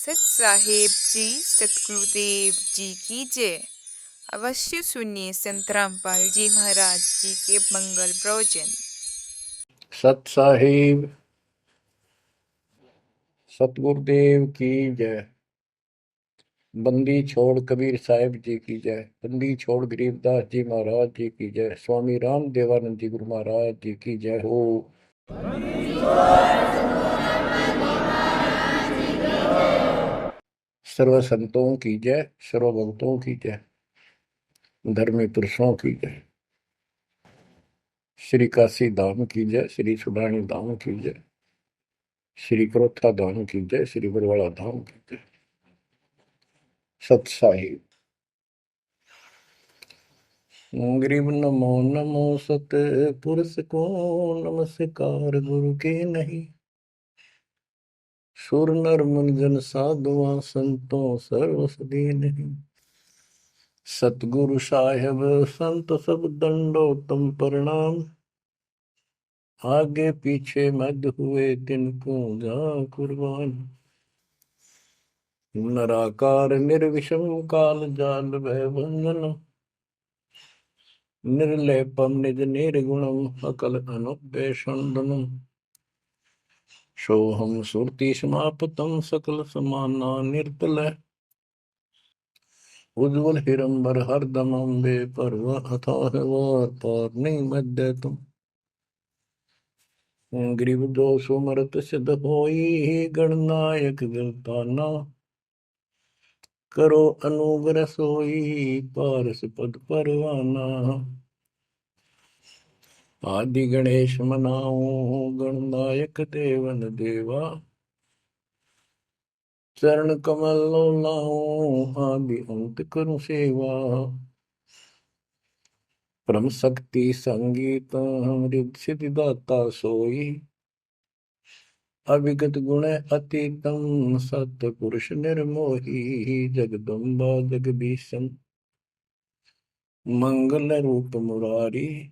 सत साहेब जी, सतगुरुदेव जी की जय। अवश्य सुनिए संत रामपाल जी महाराज जी के मंगल प्रवचन। सत साहिब सतगुरुदेव की जय। बंदी छोड़ कबीर साहिब जी की जय। बंदी छोड़ गरीबदास जी महाराज जी की जय। स्वामी राम देवानंद जी गुरु महाराज जी की जय हो। सर्व संतों की जय, सर्व भक्तों की जय, धर्मी पुरुषों की जय। श्री काशी धाम की जय, श्री सुडानी धाम की जय, श्री क्रोथा धाम की जय, श्री बरवाड़ा धाम की जय। सत साहिब गरीब नमो नमो सत पुरुष को नमस्कार गुरु के नहीं। सुर नर मुनिजन साधुआ संतों सर्वसदी नहीं। सतगुरु साहेब संत सब दंडोतम प्रणाम। आगे पीछे मध्य हुए तिनको जा कुर्बान। नराकार निर्विषम काल जाल भय बंधन। निर्लेपम निज निर्गुणम अकल अनुपेशंदनम। सोहम सुरति समापतम सकल समाना निर्तल। उज्ज्वल हिरंबर हरदम अम्बे पर्व अथाह वार पार नहीं मध्य तुम। ग्रीव जो सुमरत सिद्ध होई गणनायक गिरताना। करो अनुग्रह सोई पारस पद परवाना। आदि गणेश मनाओ गणनायक देवन देवा। चरण कमल लाओ आदि अंत करूं सेवा। परम शक्ति संगीत अमृत सिद्धिदाता सोई। अविगत गुण अतीतम सत्य पुरुष निर्मोही। जगदम्बा जगदीशम मंगल रूप मुरारी।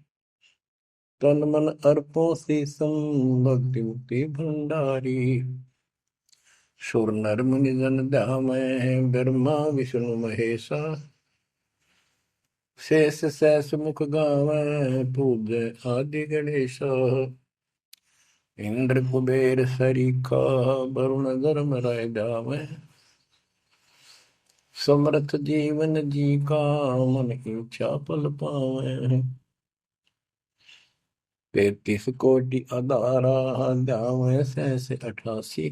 तन मन अर्पों शीसम भक्ति मुक्ति भंडारी। सुर नर मुनि जन ध्यामय ब्रह्मा विष्णु महेशा। शेष सहस मुख गावै पूज्य आदि गणेश। इंद्र कुबेर सरीखा वरुण धर्म राय जावै। समर्थ जीवन जी का मन इच्छा फल पावै। 33 कोटि अधारा जावै सहस 88।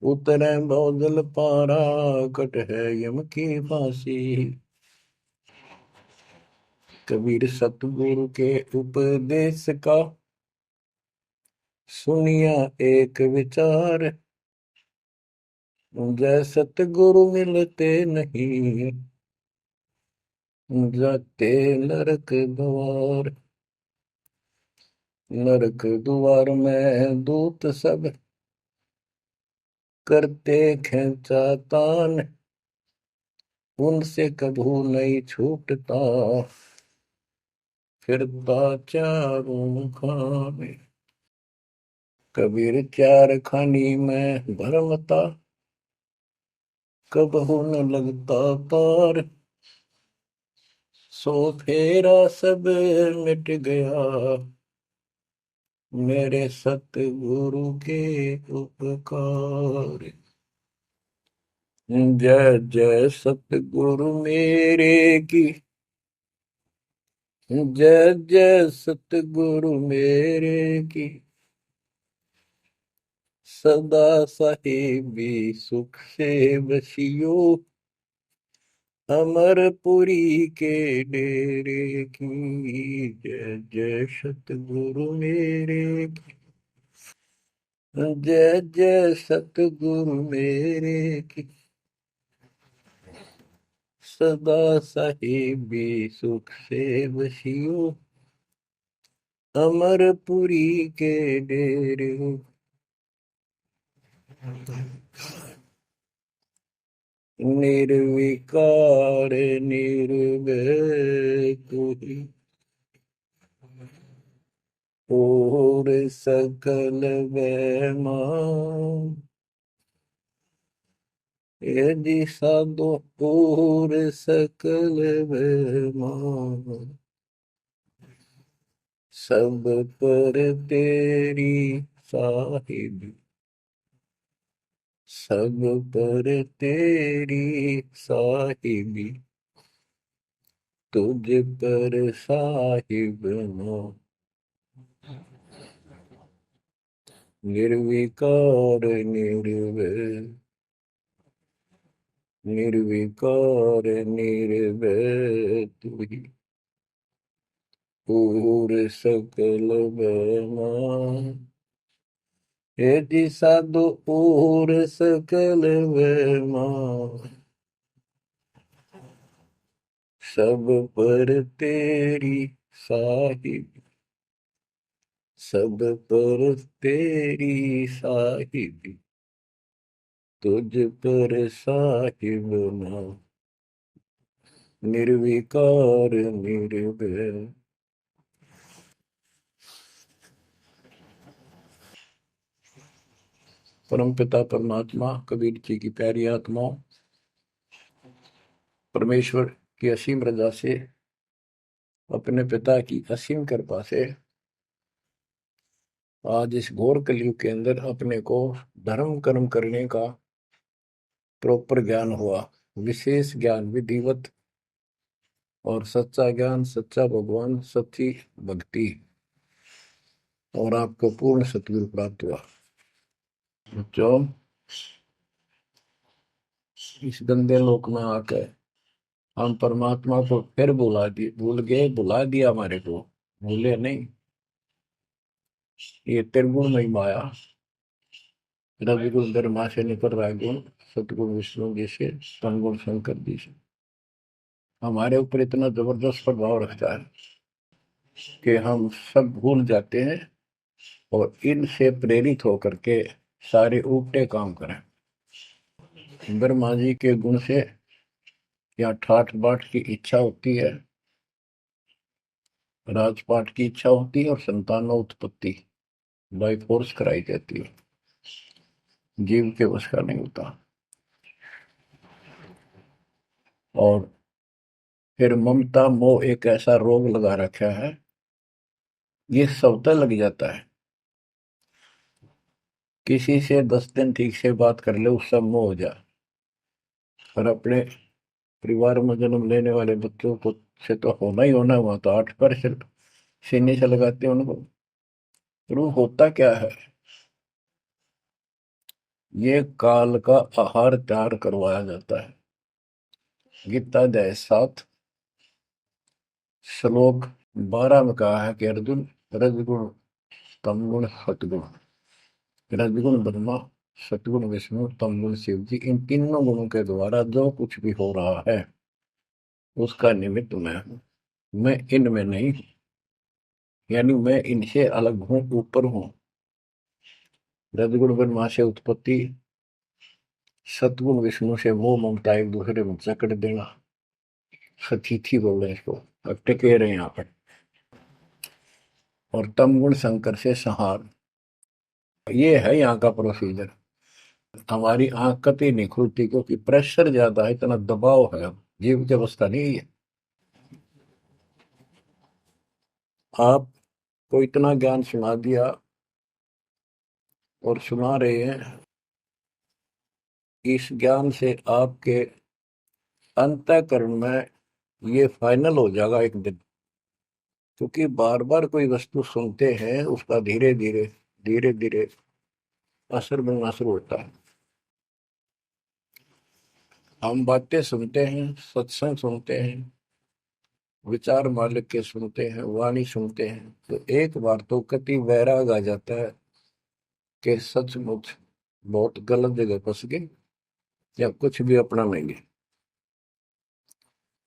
उतरै बहुजल पारा कट है यम की फांसी। कबीर सतगुरु के उपदेश का सुनिया एक विचार। जय सतगुरु मिलते नहीं जाते नरक द्वार। नरक द्वार में दूत सब करते खेचातान। उनसे कभू नहीं छूटता फिरता चारों खाने। कबीर चार खानी में भरमता कबहू न लगता तार। सो फेरा सब मिट गया मेरे सतगुरु के उपकार। जय जय सतगुरु मेरे की। जय जय सतगुरु मेरे की। सदा साहिबी सुख से बसियो अमरपुरी के डेरे की। जय जय सतगुरु मेरे की। जय जय सतगुरु मेरे की। सदा साहिबी सुख से बसियो अमरपुरी के डेरे। निर्विकार निर्भय तुही और सकल वैमा। यदि साधो पूर सकल बेमान, सब पर तेरी साहिब, सब पर तेरी साहिबी, तुझ पर साहिब ना। निर्विकार निर्भय, निर्विकार निर्भय तू ही, पूर सकल बेमान। यदि साधु पूर सकल बेमान, सब पर तेरी साहिब, सब पर तेरी साहिब, तुझ पर साहिब ना। निर्विकार निर्भय। परम पिता परमात्मा कबीर जी की प्यारी आत्माओं, परमेश्वर की असीम रजा से, अपने पिता की असीम कृपा से आज इस घोर कलयुग के अंदर अपने को धर्म कर्म करने का प्रॉपर ज्ञान हुआ, विशेष ज्ञान विधिवत, और सच्चा ज्ञान, सच्चा भगवान, सच्ची भक्ति, और आपको पूर्ण सतगुरु प्राप्त हुआ। जो इस गंदे लोक में आकर हम परमात्मा को फिर भूल गए, भुला दिया हमारे को, भूले नहीं। ये त्रिगुण में माया, रविगुण ब्रह्मा से निकल रहा है गुण, सतगुण विष्णु जी से, तमगुण शंकर जी से हमारे ऊपर इतना जबरदस्त प्रभाव रखता है कि हम सब भूल जाते हैं और इनसे प्रेरित होकर के सारे उल्टे काम करें। ब्रह्मा जी के गुण से या ठाठ बाट की इच्छा होती है, राजपाट की इच्छा होती है, और संतानों उत्पत्ति बाई फोर्स कराई जाती है, जीव के वश का नहीं होता। और फिर ममता मोह एक ऐसा रोग लगा रखा है, ये सबता लग जाता है। किसी से 10 दिन ठीक से बात कर ले, उससे मोह हो जाए, और अपने परिवार में जन्म लेने वाले बच्चों को से तो होना ही होना, हुआ तो 8% सीने से लगाते हैं उनको। तो वो होता क्या है, ये काल का आहार तैयार करवाया जाता है। गीता अध्याय 7 श्लोक 12 में कहा है कि अर्जुन, रजगुण तमगुण सतगुण, रजगुण ब्रह्मा, सतगुण विष्णु, तमगुण शिव जी, इन तीनों गुणों के द्वारा जो कुछ भी हो रहा है उसका निमित्त मैं हूं, मैं इनमें नहीं हूं, यानी मैं इनसे अलग हूं, ऊपर हूं। रजगुण ब्रह्मा से उत्पत्ति, सतगुण विष्णु से मोह ममता एक दूसरे में जकड़ देना, सतीथी बोल रहे हैं इसको, अब टिके रहे यहाँ पर। और तमगुण शंकर से संहार, ये है यहाँ का प्रोसीजर। हमारी आंख कतई नहीं खुलती क्योंकि प्रेशर ज्यादा है, इतना दबाव है, जीव की अवस्था नहीं है। आपको इतना ज्ञान सुना दिया और सुना रहे हैं, इस ज्ञान से आपके अंतःकरण में ये फाइनल हो जाएगा एक दिन। क्योंकि बार बार कोई वस्तु सुनते हैं, उसका धीरे धीरे धीरे धीरे असर बनना शुरू होता है। हम बातें सुनते हैं, सत्संग सुनते हैं, विचार मालिक के सुनते हैं, वाणी सुनते हैं, तो एक बार तो कति वैराग आ जाता है कि सचमुच बहुत गलत जगह फंस गए, या कुछ भी अपना लेंगे।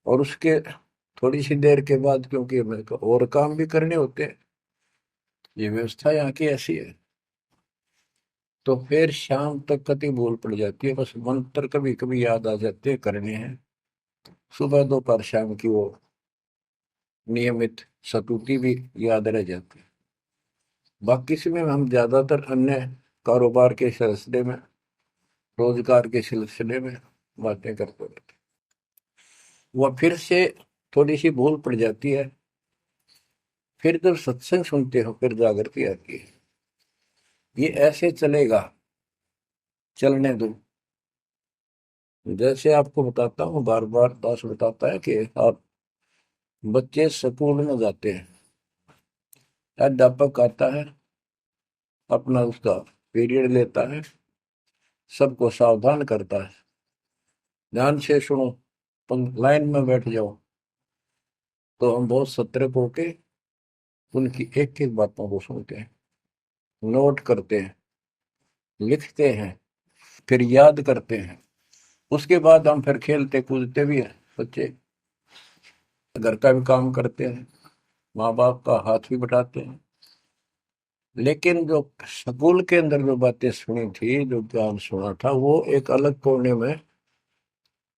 और उसके थोड़ी सी देर के बाद, क्योंकि मेरे को और काम भी करने होते हैं, ये व्यवस्था यहाँ की ऐसी है, तो फिर शाम तक कति भूल पड़ जाती है। बस मंत्र कभी कभी याद आ जाते हैं, करने हैं। सुबह दोपहर शाम की वो नियमित सतुति भी याद रह जाती है। बाकी समय हम ज्यादातर अन्य कारोबार के सिलसिले में, रोजगार के सिलसिले में बातें करते रहते। वह फिर से थोड़ी सी भूल पड़ जाती है, फिर जब सत्संग सुनते हो फिर जागृति आती है। ये ऐसे चलेगा, चलने दो। जैसे आपको बताता हूँ, बार बार दास बताता है कि आप बच्चे स्कूल में जाते हैं, अध्यापक आता है, अपना उसका पीरियड लेता है, सबको सावधान करता है, ध्यान से सुनो, लाइन में बैठ जाओ। तो हम बहुत सतर्क होके उनकी एक एक बातों को सुनते हैं, नोट करते हैं, लिखते हैं, फिर याद करते हैं। उसके बाद हम फिर खेलते कूदते भी हैं। बच्चे घर का भी काम करते हैं, माँ बाप का हाथ भी बटाते हैं। लेकिन जो स्कूल के अंदर जो बातें सुनी थी, जो ज्ञान सुना था, वो एक अलग कोने में,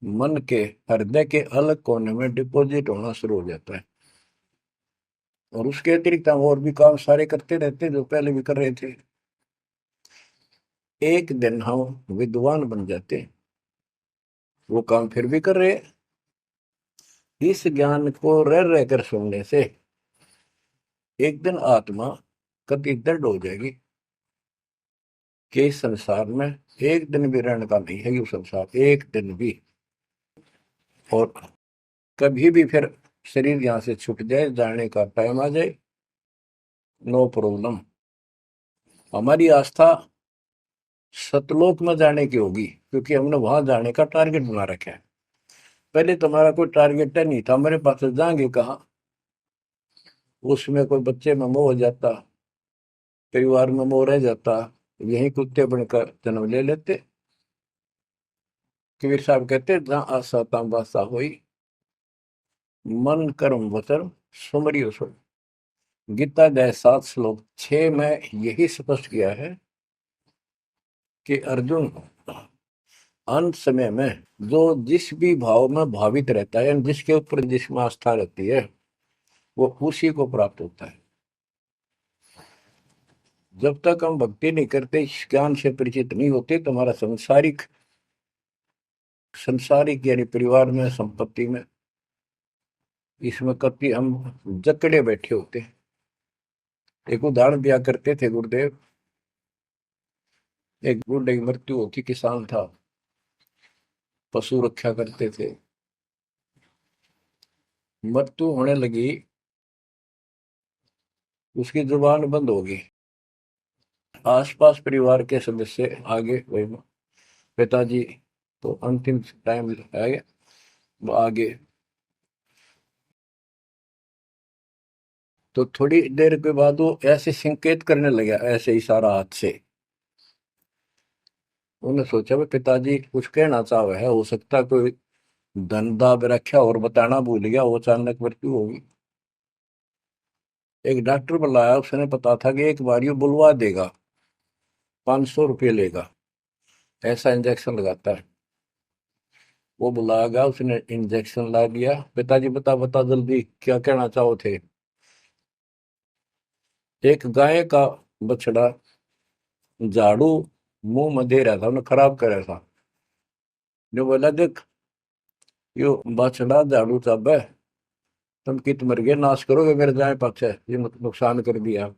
मन के हृदय के अलग कोने में डिपॉजिट होना शुरू हो जाता है। और उसके अतिरिक्त हम और भी काम सारे करते रहते हैं जो पहले भी कर रहे थे। एक दिन हम विद्वान बन जाते हैं, वो काम फिर भी कर रहे हैं। इस ज्ञान को रह रहकर सुनने से एक दिन आत्मा कति दृढ़ हो जाएगी कि इस संसार में एक दिन भी रहने का नहीं है, ये संसार एक दिन भी। और कभी भी फिर शरीर यहाँ से छूट जाए, जाने का टाइम आ जाए, नो प्रॉब्लम। हमारी आस्था सतलोक में जाने की होगी, क्योंकि हमने वहां जाने का टारगेट बना रखा है। पहले तुम्हारा कोई टारगेट नहीं था, मेरे पास जाएंगे कहाँ। उसमें कोई बच्चे में मोह हो जाता, परिवार में मोह रह जाता, यही कुत्ते बनकर जन्म ले लेते। कबीर साहब कहते, जहाँ आशा ता बासा हुई, मन कर्म वचन सुमरियो सो। गीता अध्याय 7 श्लोक 6 में यही स्पष्ट किया है कि अर्जुन, अंत समय में जो जिस भी भाव में भावित रहता है, जिसके ऊपर जिसमें आस्था रहती है, वो उसी को प्राप्त होता है। जब तक हम भक्ति नहीं करते, इस ज्ञान से परिचित नहीं होते, तो हमारा संसारिक यानी परिवार में, संपत्ति में, इसमें कभी हम जकड़े बैठे होते हैं। एक उदाहरण दिया करते थे गुरुदेव, एक बूढ़े की मृत्यु होती, किसान था, पशु रक्षा करते थे, मृत्यु होने लगी, उसकी जुबान बंद हो गई। आसपास परिवार के सदस्य आगे, वही पिताजी तो अंतिम टाइम आ गया, वो आगे। तो थोड़ी देर के बाद वो ऐसे संकेत करने लगा, ऐसे इशारा हाथ से। उन्होंने सोचा भाई पिताजी कुछ कहना चाह रहे है, हो सकता है कोई धन दाब रखा और बताना भूल गया, वो अचानक मृत्यु होगी। एक डॉक्टर बुलाया, उसने पता था कि एक बार ये बुलवा देगा, 500 रुपये लेगा, ऐसा इंजेक्शन लगाता है। वो बुलाया गया, उसने इंजेक्शन ला दिया। पिताजी बता बता जल्दी क्या कहना चाहो थे। एक गाय का बछड़ा झाड़ू मुंह में दे रहा था, उन्हें खराब कर रहा था। जो बोला, देख यो बछड़ा झाड़ू चाब है, तुम कित मर गए, नाश करोगे मेरे जाए पक्ष है, ये नुकसान कर दिया।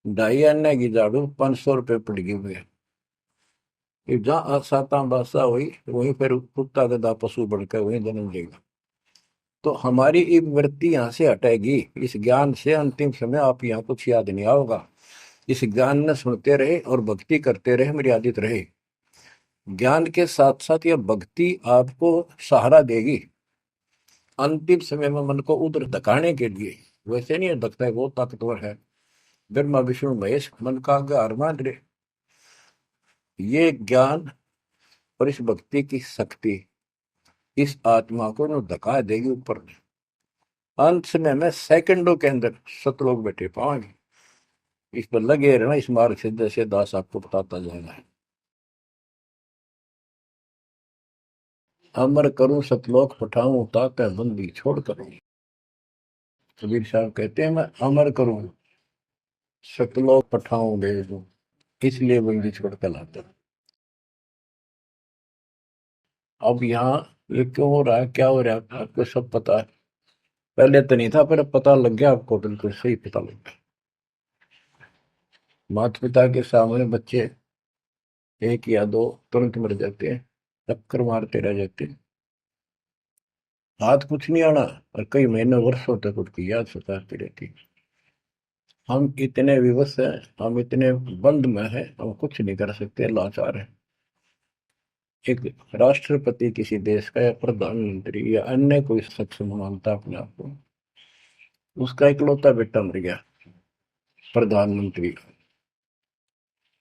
2.5 आने की झाड़ू 500 रुपये पड़ गई हुए। जहाँ साता बासा हुई, वहीं फिर कुत्ता गधा पशु बढ़कर वहीं जन्म लेगा। तो हमारी ये वृत्ति यहाँ से हटेगी, इस ज्ञान से अंतिम समय आप यहाँ कुछ याद नहीं आओगा। इस ज्ञान में सुनते रहे और भक्ति करते रहे, मर्यादित रहे। ज्ञान के साथ साथ यह भक्ति आपको सहारा देगी अंतिम समय में, मन को उधर धकाने के लिए। वैसे नहीं धकता है, वो ताकतवर है, ब्रह्मा विष्णु महेश मन का आधार मान रहे। ये ज्ञान और इस भक्ति की शक्ति इस आत्मा को न धका देगी ऊपर। अंत समय में सेकंडों के अंदर सतलोक बैठे पाएंगे। इस पर लगे रहना, इस मार्ग से जैसे दास आपको बताता जाएगा। अमर करूं सतलोक पठाऊं, ताकि बंदी छोड़ करूं। कबीर साहब कहते हैं, मैं अमर करूं सतलोक पठाऊं भेज दूं, इसलिए बंदी छोड़ कर लाता। अब यहाँ ये क्यों हो रहा है, क्या हो रहा है, आपको सब पता है। पहले तो नहीं था, पर अब पता लग गया आपको, बिल्कुल सही पता लग गया। माता पिता के सामने बच्चे एक या दो तुरंत मर जाते हैं, चक्कर मारते रह जाते हैं, हाथ कुछ नहीं आना, और कई महीने वर्षों तक उसकी याद सताती रहती है। हम इतने विवश हैं, हम इतने बंद में हैं, हम कुछ नहीं कर सकते, लाचार हैं। एक राष्ट्रपति किसी देश का, या प्रधानमंत्री, या अन्य कोई शख्स मानता अपने आप को, उसका इकलौता बेटा मर गया, प्रधानमंत्री का,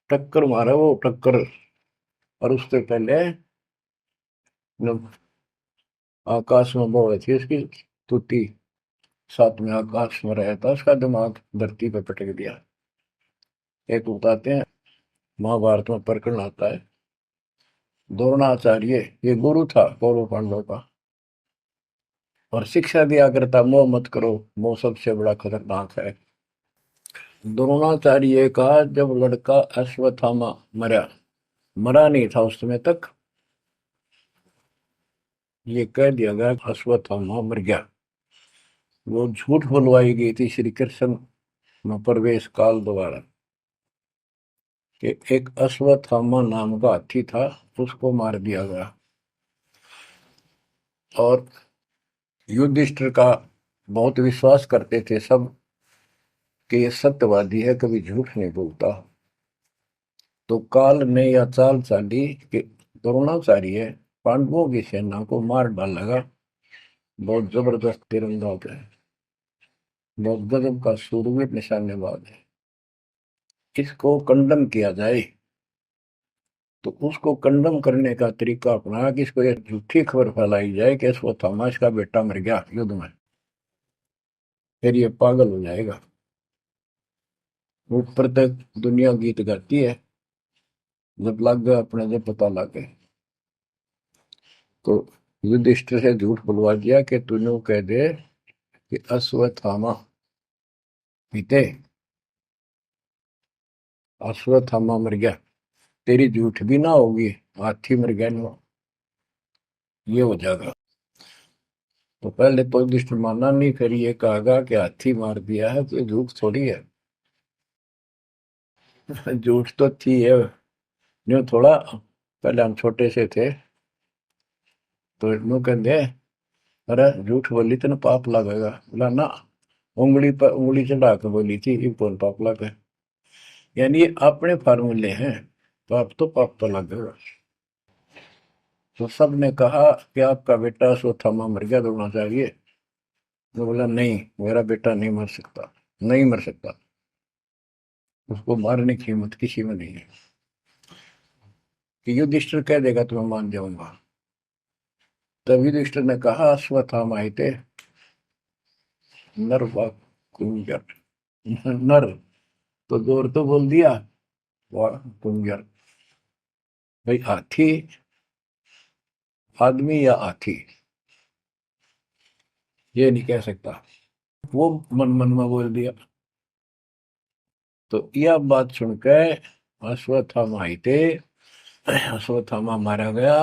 टक्कर मारा वो टक्कर। और उससे पहले जब आकाश में वो थी उसकी तुती, साथ में आकाश में रहा था, उसका दिमाग धरती पे पटक दिया। एक बताते हैं, महाभारत में प्रकरण आता है, द्रोणाचार्य, ये गुरु था कौरव पांडव का, और शिक्षा दिया करता, मोह मत करो, मोह सबसे बड़ा खतरनाक है। द्रोणाचार्य का जब लड़का अश्वत्थामा मरा, मरा नहीं था उस समय तक, ये कह दिया गया अश्वत्थामा मर गया। वो झूठ बुलवाई गई थी श्री कृष्ण में प्रवेश काल द्वारा, कि एक अश्वत्थामा नाम का हाथी था, उसको मार दिया गया। और युधिष्ठिर का बहुत विश्वास करते थे सब, कि ये सत्यवादी है, कभी झूठ नहीं बोलता। तो काल ने यह चाल चाली कि द्रोणाचार्य पांडवों की सेना को मार डालेगा, बहुत जबरदस्त तीरंदाज है, बहुत गजब का शूरवीर निशानेबाज है, इसको कंडम किया जाए। तो उसको कंडम करने का तरीका अपना कि इसको एक झूठी खबर फैलाई जाए कि अश्वत्थामा का बेटा मर गया युद्ध में, फिर ये पागल हो जाएगा। ऊपर तक दुनिया गीत गाती है, जब लग गया अपने, जब पता लग गया तो युधिष्ठिर से झूठ बुलवा दिया कि तूने कह दे कि अश्वत्थामा पीते, अश्वत्थामा मर गया, तेरी झूठ भी ना होगी, हाथी मर गया ना, ये हो जाएगा। तो पहले तो युधिष्ठिर माना नहीं, फिर ये कहा कि हाथी मार दिया है, तो झूठ थोड़ी है। झूठ तो थी है, यूं थोड़ा। पहले हम छोटे से थे तो यूं कहते, अरे झूठ बोली तो ना पाप लगेगा, बोला ना, उंगली पर उंगली चढ़ा के बोली थी, ये कौन पाप लगे। यानी ये अपने फार्मूले हैं, पाप तो पाप तो लगेगा। तो सब ने कहा कि आपका बेटा अश्वत्थामा मर गया, दौड़ना चाहिए। तो बोला नहीं, मेरा बेटा नहीं मर सकता, नहीं मर सकता, उसको मारने की हिम्मत किसी में नहीं है। कि युधिष्ठिर कह देगा तो मैं मान जाऊंगा। तब युधिष्ठिर ने कहा, अश्वत्थामा थे नर व कुंजर, नर तो जोर तो बोल दिया, व कुंजर, भाई हाथी आदमी या हाथी, ये नहीं कह सकता। वो मन मन में बोल दिया। तो यह बात सुनकर अश्वत्थामा थे, अश्वत्थामा मारा गया।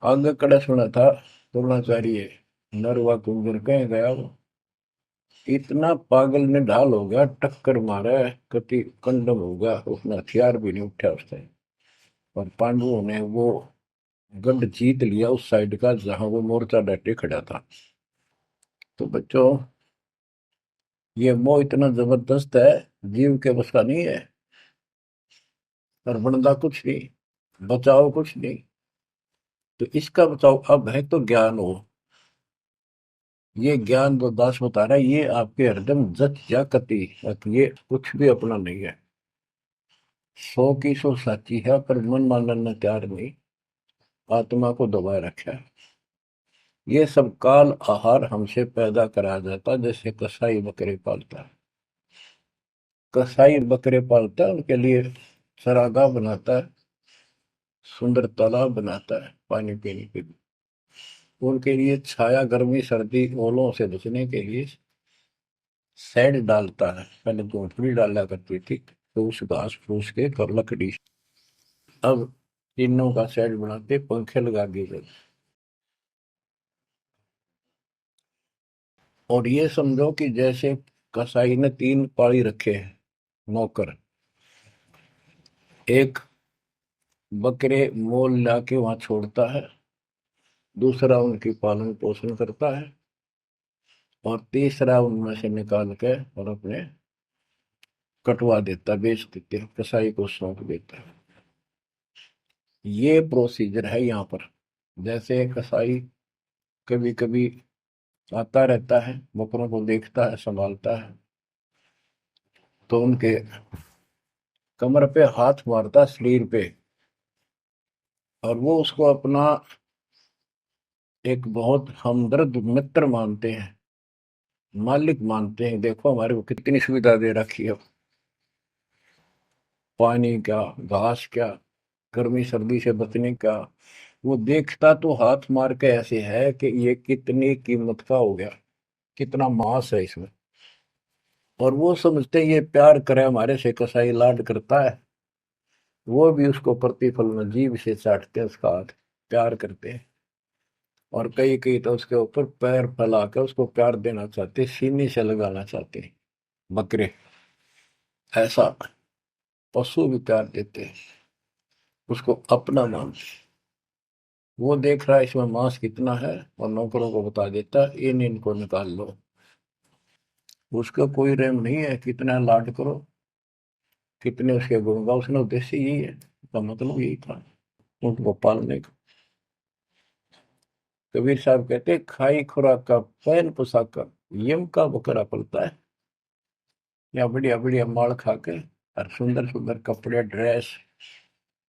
आगे कड़ा सुना था द्रोणाचार्य, नरवा कुंजर कह गया वो, इतना पागल ने ढाल हो गया, टक्कर मारा, कति कंडम हो गया, उसने हथियार भी नहीं उठा उसने। और पांडवों ने वो गढ़ जीत लिया उस साइड का जहां वो मोर्चा डटे खड़ा था। तो बच्चों, ये मोह इतना जबरदस्त है, जीव के बस का नहीं है। और बनता कुछ नहीं, बचाओ कुछ नहीं। तो इसका बचाओ अब है तो ज्ञान हो। ये ज्ञान जो दास बता रहा है, ये आपके हृदय में जच जा कति, ये कुछ भी अपना नहीं है। 100 की 100 साची है, पर मन मानने तैयार नहीं, आत्मा को दबाए रखा है। ये सब काल आहार हमसे पैदा कराया जाता, जैसे कसाई बकरे पालता है। कसाई बकरे पालता है, उनके लिए चरागाह बनाता है, सुंदर तालाब बनाता है पानी पीने के लिए, उनके लिए छाया, गर्मी, सर्दी, ओलों से बचने के लिए शेड डालता है। पहले झोंपड़ी डाला करती थी, तो उस घास फूस के कर लकड़ी। अब तीनों का सेट बनाते, पंखे लगा दिए गए। और ये समझो कि जैसे कसाई ने 3 पाली रखे हैं नौकर। एक बकरे मोल लाके वहां छोड़ता है, दूसरा उनकी पालन पोषण करता है, और तीसरा उनमें से निकाल के और अपने कटवा देता, बेच देते हैं, कसाई को सौंप देता है। ये प्रोसीजर है यहाँ पर। जैसे कसाई कभी कभी आता रहता है, बकरों को देखता है, संभालता है, तो उनके कमर पे हाथ मारता, शरीर पे, और वो उसको अपना एक बहुत हमदर्द मित्र मानते हैं, मालिक मानते हैं। देखो हमारे को कितनी सुविधा दे रखी है, पानी क्या, घास क्या, गर्मी सर्दी से बचने का। वो देखता तो हाथ मार के ऐसे है कि ये कितनी कीमत का हो गया, कितना मांस है इसमें। और वो समझते हैं ये प्यार करे हमारे से, कसाई लाड करता है, वो भी उसको प्रतिफल में जीभ से चाटते हैं उसका हाथ, प्यार करते हैं। और कई कई तो उसके ऊपर पैर फैला कर उसको प्यार देना चाहते हैं, सीने से लगाना चाहते हैं। बकरे ऐसा पशु भी प्यार देते हैं, उसको अपना मानते हैं। वो देख रहा है इसमें मांस कितना है, और नौकरों को बता देता है इन इनको निकाल लो। उसका कोई रहम नहीं है, कितना लाड करो, कितने उसके गुण गा, उसने उद्देश्य यही है, उसका मतलब यही था उनको पालने का। कबीर साहब कहते खाई खुराक का पैन पोशाक का यम का बकरा पलता है। या बढ़िया बढ़िया माल खा के और सुंदर सुंदर कपड़े, ड्रेस,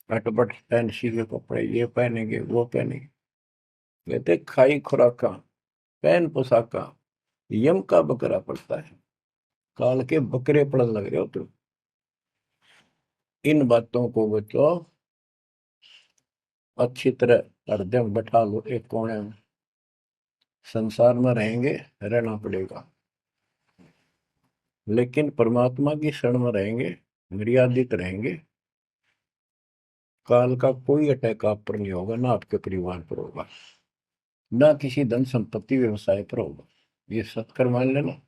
अटपट फैंसी के कपड़े, ये पहनेंगे वो पहनेंगे। कहते खाई खुराक का पैन पोशाक का यम का बकरा पड़ता है। काल के बकरे पड़न लग रहे हो तुम। इन बातों को बचो, अच्छी तरह हृदय में बैठा लो एक कोने में। संसार में रहेंगे, रहना पड़ेगा, लेकिन परमात्मा की शरण में रहेंगे, मर्यादित रहेंगे। काल का कोई अटैक आप पर नहीं होगा, ना आपके परिवार पर होगा, ना किसी धन संपत्ति व्यवसाय पर होगा। ये सत्कर मान लेना।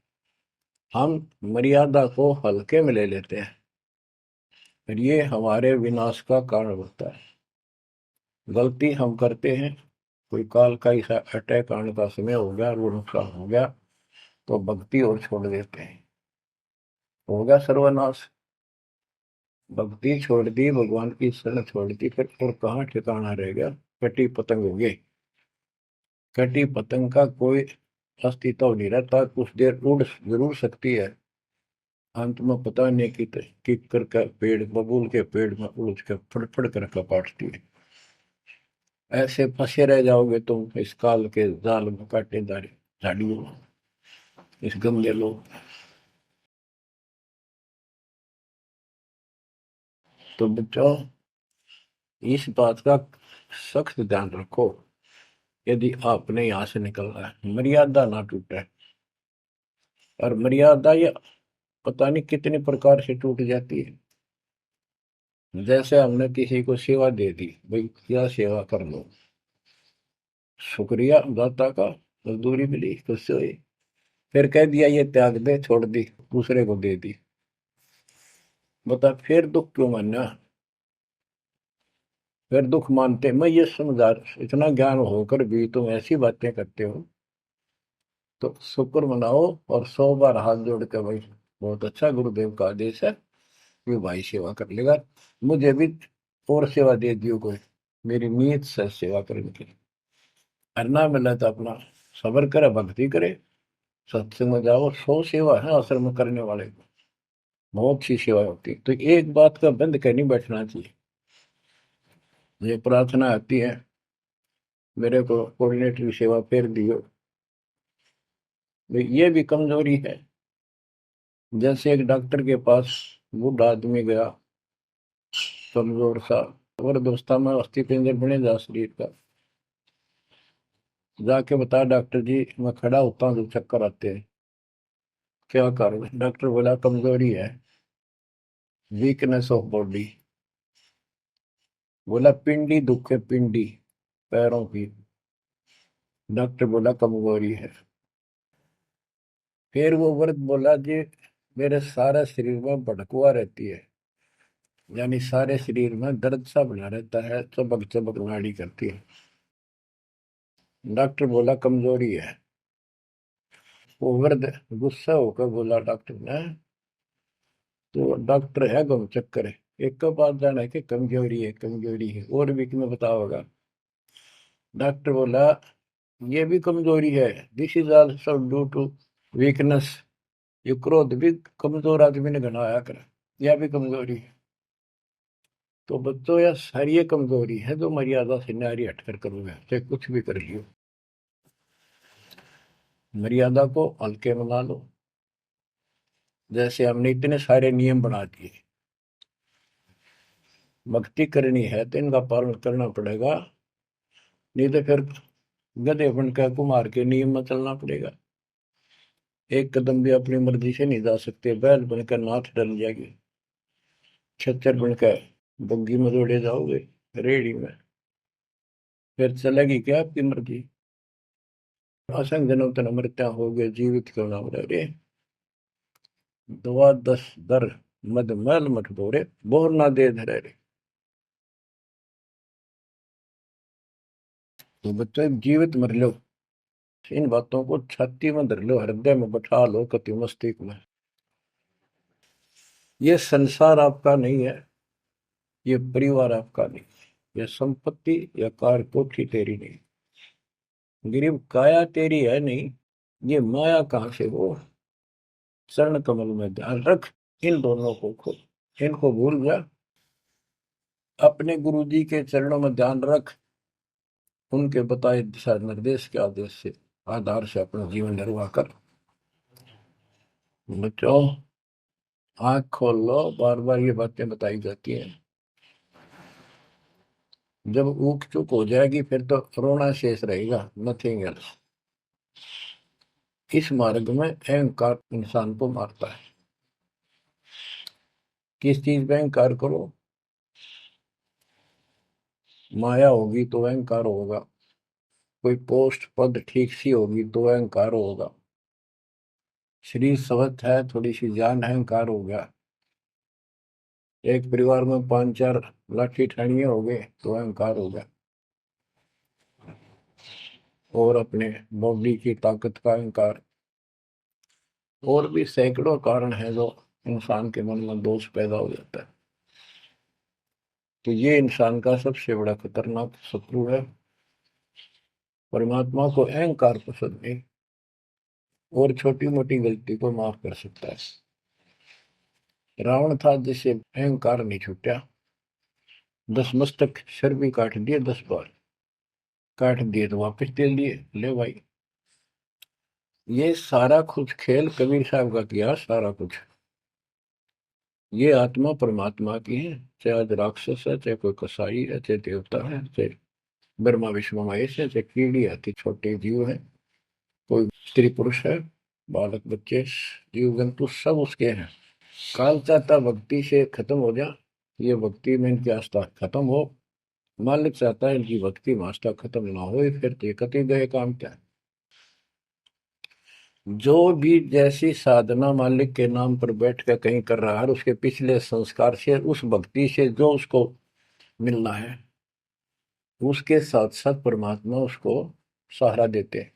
हम मर्यादा को हल्के में ले लेते हैं, और ये हमारे विनाश का कारण होता है। गलती हम करते हैं, कोई काल का ऐसा अटैक आने का समय हो गया, वो नुकसान हो गया, तो भक्ति और छोड़ देते हैं, हो गया सर्वनाश। भक्ति छोड़ दी, भगवान की शरण छोड़ दी, फिर और कहाँ ठिकाना रह गया। कटी पतंग हो गई। कटी पतंग का कोई अस्तित्व नहीं रहता, कुछ देर उड़ जरूर सकती है, अंत में पता नहीं कि कर का पेड़, बबूल के पेड़ में उलझ कर फड़फड़ कर कपाटती है। ऐसे फंसे रह जाओगे तुम इस काल के जाल में, कांटेदार झाड़ियों में, इस गंदे लोग। तो बच्चों, इस बात का सख्त ध्यान रखो, यदि आपने यहाँ से निकलना है, मर्यादा ना टूटे। और मर्यादा ये पता नहीं कितने प्रकार से टूट जाती है। जैसे हमने किसी को सेवा दे दी, भाई क्या सेवा कर लो, शुक्रिया दाता का, मजदूरी मिली खुश हुई, फिर कह दिया ये त्याग दे, छोड़ दी, दूसरे को दे दी। बता फिर दुख क्यों मानना, फिर दुख मानते। मैं ये समझा, इतना ज्ञान होकर भी तुम ऐसी बातें करते हो, तो शुक्र मनाओ और 100 बार हाथ जोड़ के, भाई बहुत अच्छा, गुरुदेव का आदेश है, ये भाई सेवा कर लेगा, मुझे भी और सेवा दे दियो कोई, मेरी नीयत से सेवा करने की। करना मिला तो अपना सबर करे, भक्ति करे, सत्संग में जाओ। 100 सेवा है असल में करने वाले को, बहुत सी सेवा होती है। तो एक बात का बंद कर नहीं बैठना चाहिए। ये प्रार्थना आती है, मेरे को कोऑर्डिनेटर की सेवा फेर दियो, ये भी कमजोरी है। जैसे एक डॉक्टर के पास बूढ़ा आदमी गया, कमजोर सा, और दोस्ता में अस्थि पिंजर बने जा शरीर का, जाके बता डॉक्टर जी मैं खड़ा होता हूँ तो चक्कर आते हैं, क्या करूँ। डॉक्टर बोला कमजोरी है, वीकनेस ऑफ बॉडी। बोला पिंडी दुखे पिंडी, पैरों की। डॉक्टर बोला कमजोरी है। फिर वो व्रत बोला जी, मेरे सारा शरीर में भड़कुआ रहती है, यानी सारे शरीर में दर्द सा बना रहता है, चबक चबक नाड़ी करती है। डॉक्टर बोला कमजोरी है। वो वृद्ध गुस्सा होकर बोला डॉक्टर ने, तो डॉक्टर है गम चक्कर है, एक का बात जाना है कि कमजोरी है कमजोरी है, और भी तुम्हें बताओगा। डॉक्टर बोला ये भी कमजोरी है, this is also due to weakness. ये क्रोध भी कमजोर आदमी ने घनाया कर, यह भी कमजोरी है। तो बच्चों यह सारी ये कमजोरी है जो मर्यादा से नारी हटकर करोगे, चाहे कुछ भी कर लियो। मर्यादा को हल्के में ना लो। जैसे हमने इतने सारे नियम बना दिए, भक्ति करनी है तो इनका पालन करना पड़ेगा, नहीं तो फिर गधे बनकर कुमार के नियम में चलना पड़ेगा। एक कदम भी अपनी मर्जी से नहीं जा सकते, बैल बनकर नाथ डल जाएगी, छच्चर बनकर बग्गी में दौड़े जाओगे, रेड़ी में, फिर चलेगी क्या आपकी मर्जी। असंग जन्म तन मृत्या हो गए, जीवित क्यों नाम रे। दुआ दस दर मद मैल मठ बोरे, बोर ना दे धरे रे। तो बच्चों जीवित मर लो, इन बातों को छाती में धर लो, हृदय में बैठा लो, कति मस्तिष्क में। ये संसार आपका नहीं है, ये परिवार आपका नहीं, ये संपत्ति या कार कोठी तेरी नहीं, गरीब काया तेरी है नहीं, ये माया कहां से वो। चरण कमल में ध्यान रख, इन दोनों को खो, इनको भूल जा, अपने गुरु जी के चरणों में ध्यान रख, उनके बताए दिशा निर्देश के आदेश से आधार से अपना जीवन निर्वाह कर। बच्चों आंख खोल लो, बार बार ये बातें बताई जाती हैं। जब ऊख चुप हो जाएगी फिर तो रोना शेष रहेगा, नथिंग एल्स। इस मार्ग में अहंकार इंसान को मारता है। किस चीज पे अहंकार करो, माया होगी तो अहंकार होगा, कोई पोस्ट पद ठीक सी होगी तो अहंकार होगा, शरीर स्वस्थ है थोड़ी सी जान है, अहंकार हो गया। एक परिवार में 5-4 लाठी ठाणिये हो गए तो अहंकार हो गया, और अपने बॉडी की ताकत का अहंकार। और भी सैकड़ों कारण है जो इंसान के मन में दोष पैदा हो जाता है। तो ये इंसान का सबसे बड़ा खतरनाक शत्रु है। परमात्मा को अहंकार पसंद नहीं, और छोटी मोटी गलती को माफ कर सकता है। रावण था जिसे अहंकार नहीं छूटा, 10 मस्तक सर भी काट दिए, 10 बार काट दिए तो वापस दे दिए, ले भाई। ये सारा कुछ खेल कबीर साहब का किया, सारा कुछ। ये आत्मा परमात्मा की है, चाहे आज राक्षस है, चाहे कोई कसाई है, चाहे देवता है, चाहे ब्रह्मा विष्णु महेश है, चाहे कीड़ी आती छोटे जीव है, कोई स्त्री पुरुष है, बालक बच्चे जीव जंतु सब उसके हैं। काल चाहता भक्ति से खत्म हो जा, ये भक्ति में इनकी आस्था खत्म हो, मालिक चाहता है इनकी भक्ति में आस्था खत्म ना हो, फिर तो कति गए काम क्या। जो भी जैसी साधना मालिक के नाम पर बैठ कर कहीं कर रहा है, उसके पिछले संस्कार से, उस भक्ति से जो उसको मिलना है, उसके साथ साथ परमात्मा उसको सहारा देते हैं।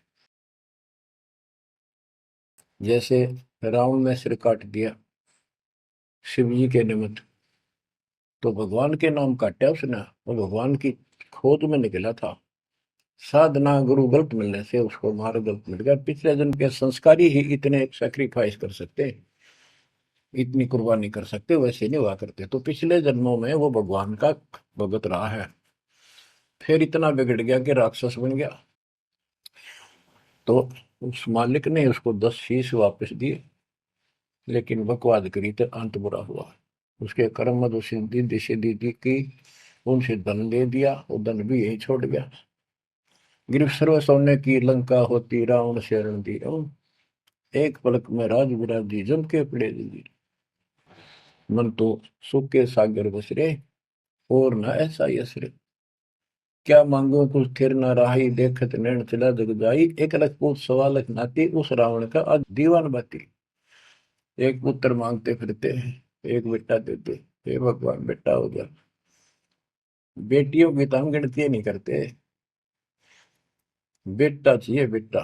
जैसे रावण ने सिर काट दिया शिव जी के निमित्त, तो भगवान के नाम काटा उसने, वो भगवान की खोज में निकला था। साधना गुरु गलत मिलने से उसको मार्ग गलत मिल गया, पिछले जन्म के संस्कारी ही इतने सेक्रीफाइस कर सकते, इतनी कुर्बानी कर सकते, वैसे नहीं हुआ करते। तो पिछले जन्मों में वो भगवान का भगत रहा है, फिर इतना बिगड़ गया कि राक्षस बन गया। तो उस मालिक ने उसको 10 शीश वापस दिए, लेकिन बकवाद करी तो अंत बुरा हुआ। उसके कर्म मद सिद्धि सिद्धि की, उनसे धन ले दिया, वो धन भी यही छोड़ गया। गिरफ्त सर्व सोने की लंका होती, रावण शरण दी, एक पलक में राज विराजी, जम के पड़े दी। मन तो सुख के सागर बसरे, और न ऐसा यसर, क्या मांगो कुछ थिर न राही, देखत नैन चला जग जाई, एक लख पूत सवा लख नाती, उस रावण का आज दीवान बाती। एक पुत्र मांगते फिरते हैं, एक बेटा देते, हे भगवान बेटा हो गया। बेटियों की तो हम गिनती नहीं करते, बेटा चाहिए बेटा।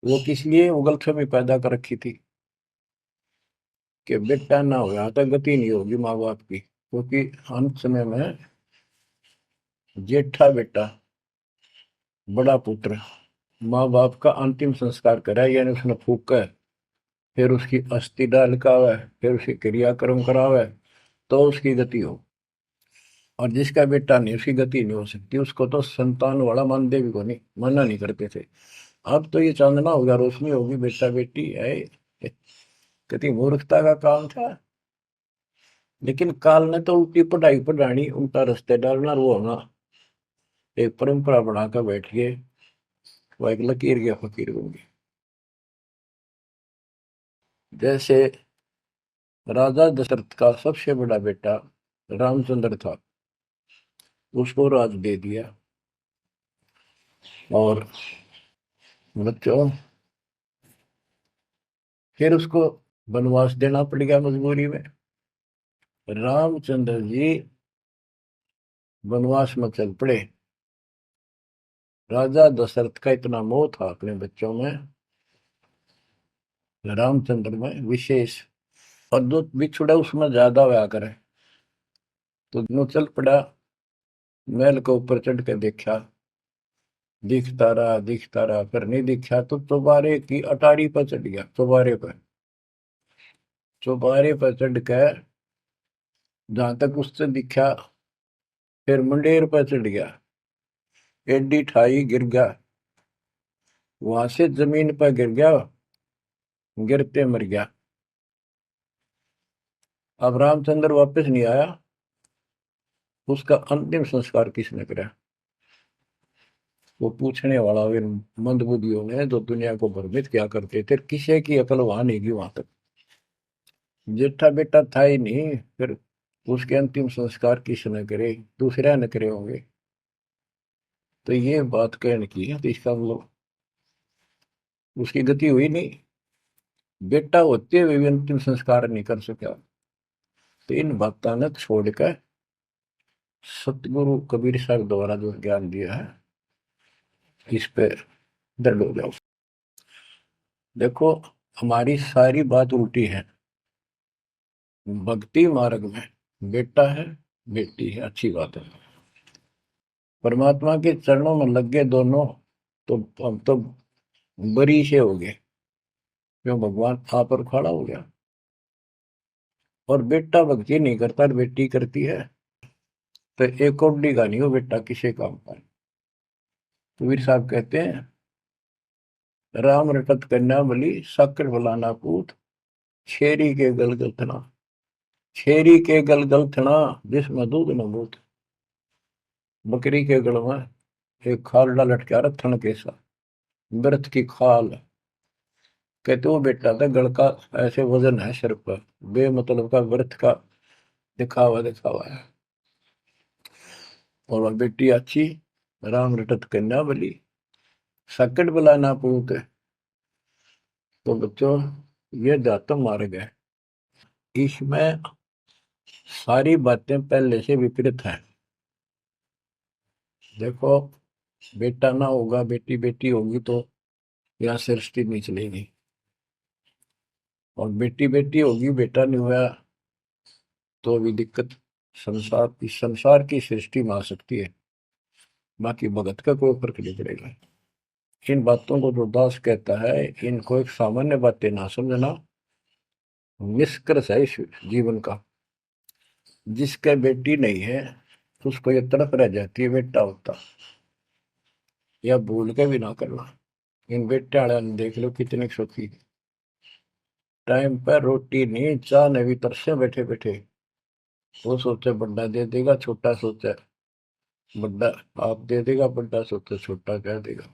वो किस लिए उगलछमी पैदा कर रखी थी कि बेटा ना हो, यहाँ तक गति नहीं होगी माँ बाप की, क्योंकि अंत समय में जेठा बेटा, बड़ा पुत्र माँ बाप का अंतिम संस्कार कराए, यानी उसने फूका, फिर उसकी अस्थि डाल कावे, फिर उसकी क्रियाक्रम करावे, तो उसकी गति हो। और जिसका बेटा नहीं, उसकी गति नहीं हो सकती। उसको तो संतान वाला मानते भी को नहीं, मना नहीं करते थे। अब तो ये चांदना होगा, रोशनी होगी, बेटा बेटी है, कितनी मूर्खता का काम था। लेकिन काल ने तो उल्टी पढ़ाई पढ़ानी, उल्टा रास्ते डालना, और वो होना एक परंपरा बनाकर बैठ गए। वो एक लकीर गया फकीर बन गए। जैसे राजा दशरथ का सबसे बड़ा बेटा रामचंद्र था, उसको राज दे दिया, और बच्चों फिर उसको वनवास देना पड़ गया मजबूरी में। रामचंद्र जी वनवास में चल पड़े। राजा दशरथ का इतना मोह था अपने बच्चों में, रामचंद्र में विशेष, और जो बिछुड़ा उसमें ज्यादा हुआ करे, तो दोनों चल पड़ा। महल के ऊपर चढ़ के देखा, दिखता रहा, पर नहीं दिखा, तो चौबारे की अटारी पर चढ़ गया। चौबारे पर चढ़ कर जहां तक उससे दिखा, फिर मुंडेर पर चढ़ गया, एडी ठाई गिर गया, वहां से जमीन पर गिर गया, गिरते मर गया। अब रामचंद्र वापस नहीं आया, उसका अंतिम संस्कार किसने करा? वो पूछने वाला वे मंदबुद्धियों ने, जो दुनिया को भ्रमित क्या करते थे, किसी की अकल वहां नहीं गई वहां तक। जेठा बेटा था ही नहीं, फिर उसके अंतिम संस्कार किसने करे? दूसरा न करे होंगे। तो ये बात कहने की है, तो इसका मतलब उसकी गति हुई नहीं, बेटा होते हुए भी अंतिम संस्कार नहीं कर सका। तो इन बातों ने छोड़कर सतगुरु कबीर साहब द्वारा जो ज्ञान दिया है, इस पे दृढ़ हो जाओ। देखो, हमारी सारी बात उल्टी है। भक्ति मार्ग में बेटा है, बेटी है, अच्छी बात है। परमात्मा के चरणों में लग गए दोनों, तो हम तो बरी से हो गए, क्यों? भगवान आप पर खड़ा हो गया। और बेटा भक्ति नहीं करता, बेटी करती है, तो एक कौडी का नहीं हो बेटा किसी काम का। कबीर साहब कहते हैं, राम रटत कन्या बलि, साकर फलाना पूत, छेरी के गलगल थना, छेरी के गलगल थना, जिसमें दूध न बूत। बकरी के गल में एक खाल लटका रहा थन के साथ, व्रत की खाल। कहते वो बेटा था गल का, ऐसे वजन है सिर पर, बेमतलब का व्रत का दिखावा है। और वह बेटी अच्छी, राम रटत कन्या बली, सकट बलाना पूत। तो बच्चों, ये दातम मार्ग है, इसमें सारी बातें पहले से विपरीत है। देखो, बेटा ना होगा, बेटी बेटी होगी, तो यहाँ सृष्टि नहीं चलेगी। और बेटी बेटी होगी, बेटा नहीं हुआ, तो अभी दिक्कत संसार की सृष्टि में आ सकती है। बाकी भगत का कोई फर्क नहीं पड़ेगा। इन बातों को जो दास कहता है, इनको एक सामान्य बातें ना समझना, निष्कर्ष है इस जीवन का। जिसके बेटी नहीं है, उसको ये तड़प रह जाती है बेटा होता, या भूल के भी ना करना। इन बेटे वाले ने देख लो कितने सुखी, टाइम पर रोटी नहीं, चाह नहीं भी तरसे बैठे बैठे। वो सोचे बड़ा दे देगा, छोटा सोचे बड़ा आप दे देगा, बड़ा सोचे छोटा कह देगा।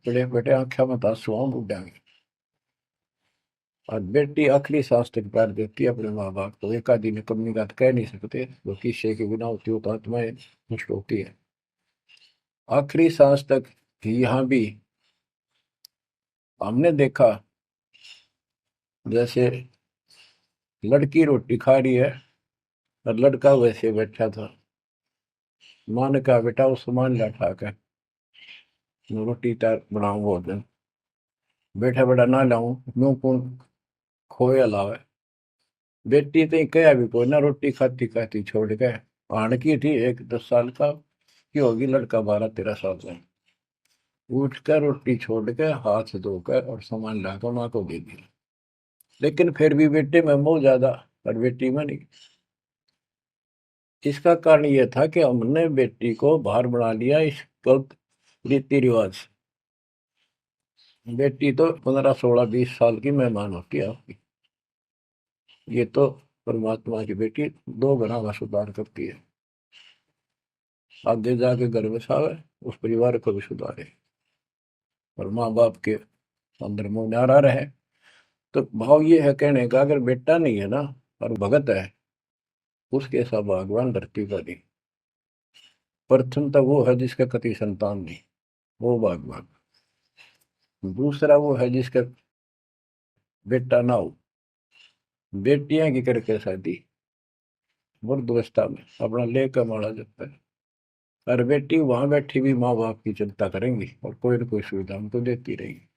बड़े बेटे आख्या मत आंसू बुढ़ा में। और बेटी आखिरी सांस तक प्यार देती है अपने माँ बाप को, एक आदि ने कमी का तो कह नहीं सकते, वो किस्से के बिना होती हो तो आत्माएं नष्ट होती है। आखिरी सांस तक ही यहाँ भी हमने देखा, जैसे लड़की रोटी खा रही है और लड़का वैसे बैठा था, माँ ने कहा बेटा वो सामान ला उठा कर, रोटी तैयार बनाऊं भोजन। बेटा बेटा ना लाऊं, यूं कौन खोए अलावे। बेटी तो कया भी कोई ना, रोटी खाती खाती छोड़ के आण की थी, एक 10 साल का की होगी, लड़का 12-13 साल का। उठ कर रोटी छोड़ के हाथ धोकर और सामान लाकर माँ को दे दिया। लेकिन फिर भी बेटे में मोह ज्यादा और बेटी में नहीं। इसका कारण यह था कि हमने बेटी को बाहर बना लिया इस गलत रीति रिवाज से। बेटी तो 15-16-20 साल की मेहमान होती है आपकी, ये तो परमात्मा की बेटी 2 गुना का सुधार करती है। आगे जाके घर बसावे, उस परिवार को भी सुधारे और माँ बाप के अंदर मोह न्यारा रहे। तो भाव ये है कहने का, अगर बेटा नहीं है ना और भगत है, उसके सब भगवान धरती पर नहीं। प्रथम तो वो है जिसका कति संतान नहीं, वो भगवान। दूसरा वो है जिसका बेटा ना हो, बेटियां की करके शादी वृद्धावस्था में अपना लेकर मारा जाता है। और बेटी वहां बैठी भी माँ बाप की चिंता करेंगी और कोई ना कोई सुविधा उनको देती रहेगी।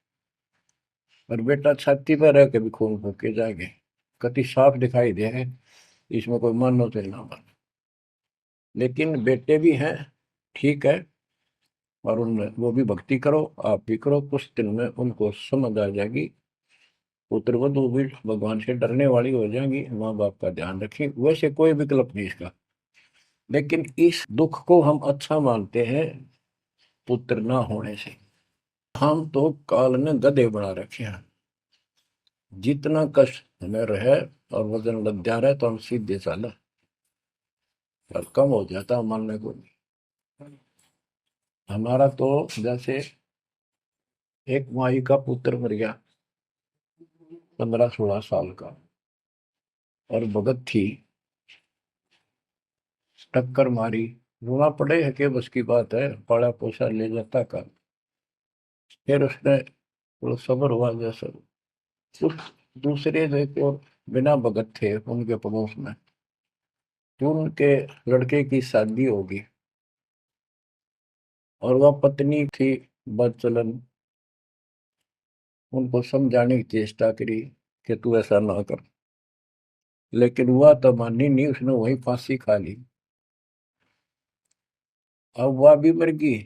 और बेटा छाती पर रह के भी खून फूक के जाएंगे, कति साफ दिखाई दे है, इसमें कोई मानो तो ना मानो। लेकिन बेटे भी हैं, ठीक है, और उनमें वो भी भक्ति करो, आप भी करो, कुछ दिन में उनको समझ आ जाएगी, पुत्र वधू भी भगवान से डरने वाली हो जाएंगी, माँ बाप का ध्यान रखें। वैसे कोई विकल्प नहीं इसका, लेकिन इस दुख को हम अच्छा मानते हैं पुत्र ना होने से। हम तो काल ने गधे बना रखे हैं, जितना कष्ट हमें रहे और वजन लग जा रहा है तो हम सीधे चाला और कम हो जाता मानने को नहीं। हमारा तो जैसे एक माई का पुत्र मर गया 15-16 साल का, और भगत थी, टक्कर मारी, रोना पड़े है कि बस की बात है, पाला पोसा ले जाता का। फिर उसने थोड़ा सब्र हुआ जैसा। उस दूसरे जो एक और बिना भगत थे उनके पड़ोस में, जो उनके लड़के की शादी होगी और वह पत्नी थी बदचलन, उनको समझाने की चेष्टा करी कि तू ऐसा ना कर, लेकिन वह तो मानी नहीं, उसने वही फांसी खा ली। अब वह भी मर गई